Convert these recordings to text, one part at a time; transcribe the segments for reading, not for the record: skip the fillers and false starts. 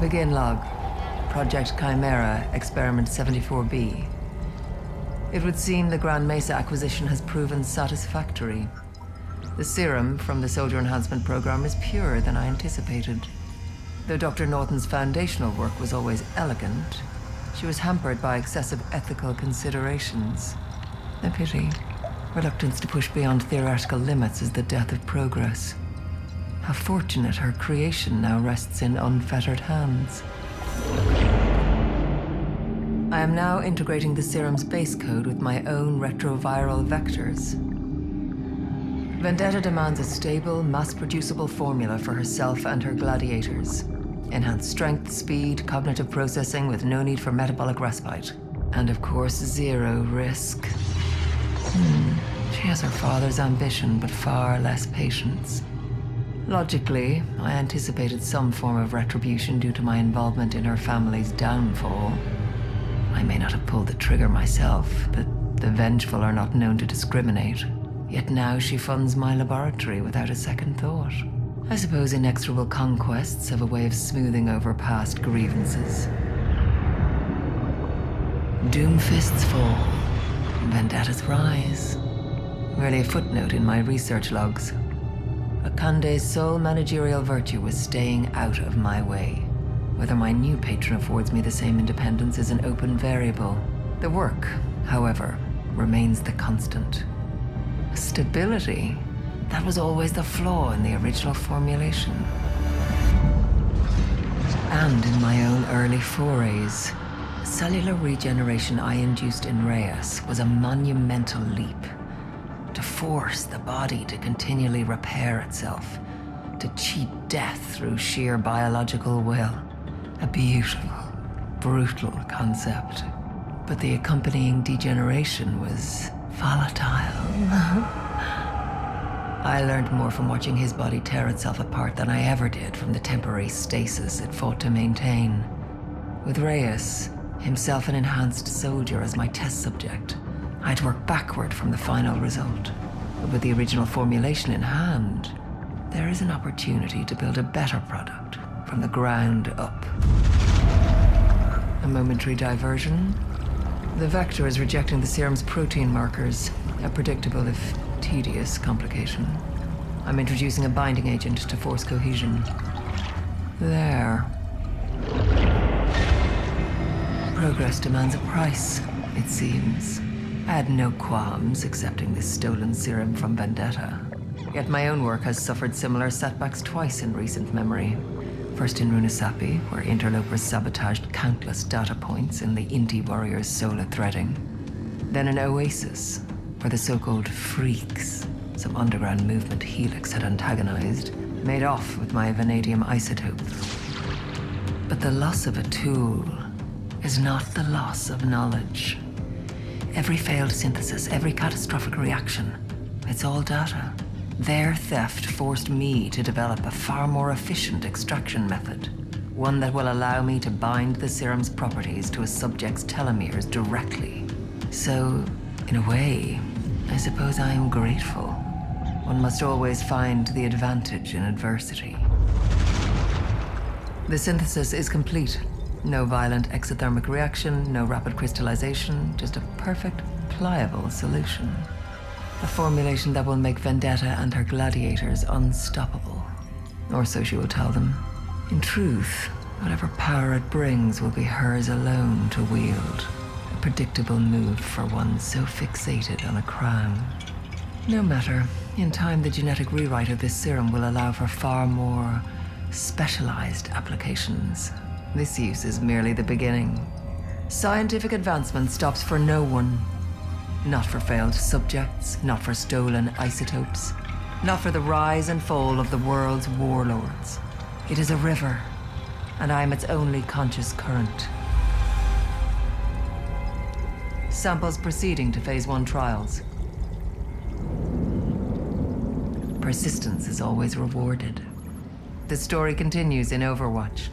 Begin log. Project Chimera, Experiment 74B. It would seem the Grand Mesa acquisition has proven satisfactory. The serum from the Soldier Enhancement Program is purer than I anticipated. Though Dr. Norton's foundational work was always elegant, she was hampered by excessive ethical considerations. A pity. Reluctance to push beyond theoretical limits is the death of progress. How fortunate her creation now rests in unfettered hands. I am now integrating the serum's base code with my own retroviral vectors. Vendetta demands a stable, mass-producible formula for herself and her gladiators. Enhanced strength, speed, cognitive processing with no need for metabolic respite. And of course, zero risk. She has her father's ambition, but far less patience. Logically, I anticipated some form of retribution due to my involvement in her family's downfall. I may not have pulled the trigger myself, but the vengeful are not known to discriminate. Yet now she funds my laboratory without a second thought. I suppose inexorable conquests have a way of smoothing over past grievances. Doomfists fall, vendettas rise. Merely a footnote in my research logs. Akande's sole managerial virtue was staying out of my way. Whether my new patron affords me the same independence is an open variable. The work, however, remains the constant. Stability, that was always the flaw in the original formulation. And in my own early forays, cellular regeneration I induced in Reyes was a monumental leap. To force the body to continually repair itself, to cheat death through sheer biological will. A beautiful, brutal concept. But the accompanying degeneration was volatile. I learned more from watching his body tear itself apart than I ever did from the temporary stasis it fought to maintain. With Reyes, himself an enhanced soldier as my test subject, I'd work backward from the final result. But with the original formulation in hand, there is an opportunity to build a better product from the ground up. A momentary diversion. The vector is rejecting the serum's protein markers, a predictable if tedious complication. I'm introducing a binding agent to force cohesion. There. Progress demands a price, it seems. I had no qualms accepting this stolen serum from Vendetta. Yet my own work has suffered similar setbacks twice in recent memory. First in Runasapi, where interlopers sabotaged countless data points in the Inti warrior's solar threading. Then in Oasis, where the so-called freaks, some underground movement Helix had antagonized, made off with my vanadium isotope. But the loss of a tool is not the loss of knowledge. Every failed synthesis, every catastrophic reaction, it's all data. Their theft forced me to develop a far more efficient extraction method. One that will allow me to bind the serum's properties to a subject's telomeres directly. So, in a way, I suppose I am grateful. One must always find the advantage in adversity. The synthesis is complete. No violent exothermic reaction, no rapid crystallization, just a perfect, pliable solution. A formulation that will make Vendetta and her gladiators unstoppable. Or so she will tell them. In truth, whatever power it brings will be hers alone to wield. A predictable move for one so fixated on a crown. No matter. In time, the genetic rewrite of this serum will allow for far more specialized applications. This use is merely the beginning. Scientific advancement stops for no one. Not for failed subjects, not for stolen isotopes, not for the rise and fall of the world's warlords. It is a river, and I am its only conscious current. Samples proceeding to Phase 1 trials. Persistence is always rewarded. The story continues in Overwatch.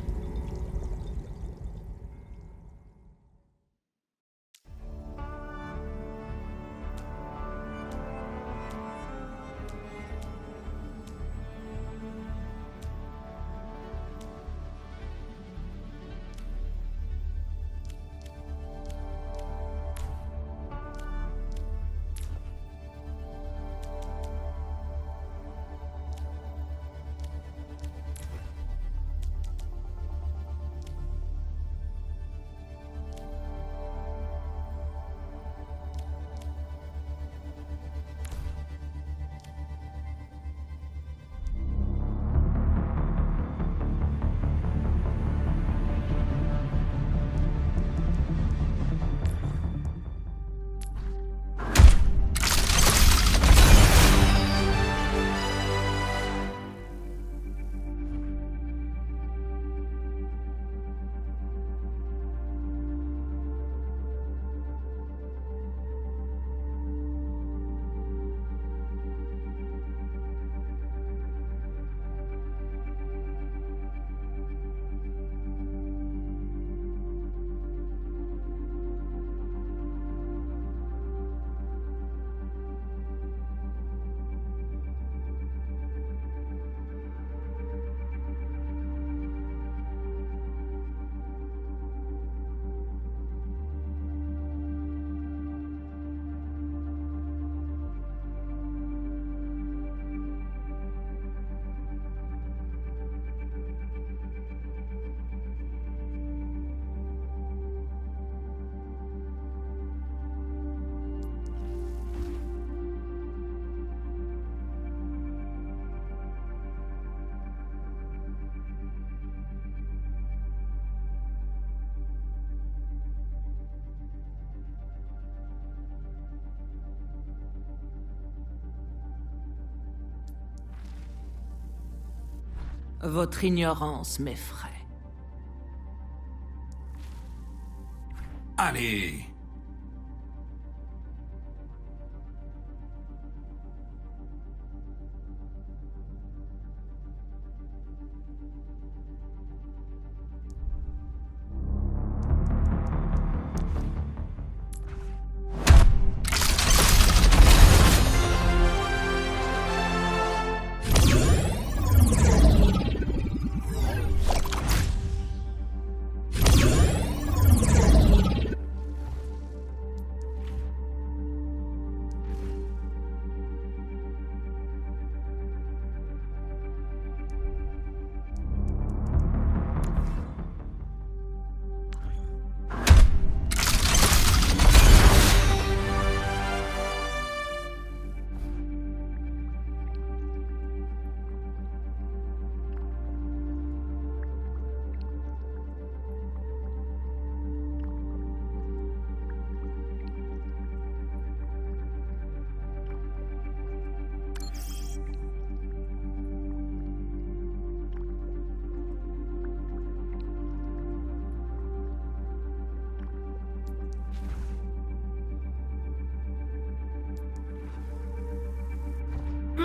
Votre ignorance m'effraie. Allez!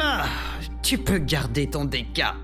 Ah, tu peux garder ton déca.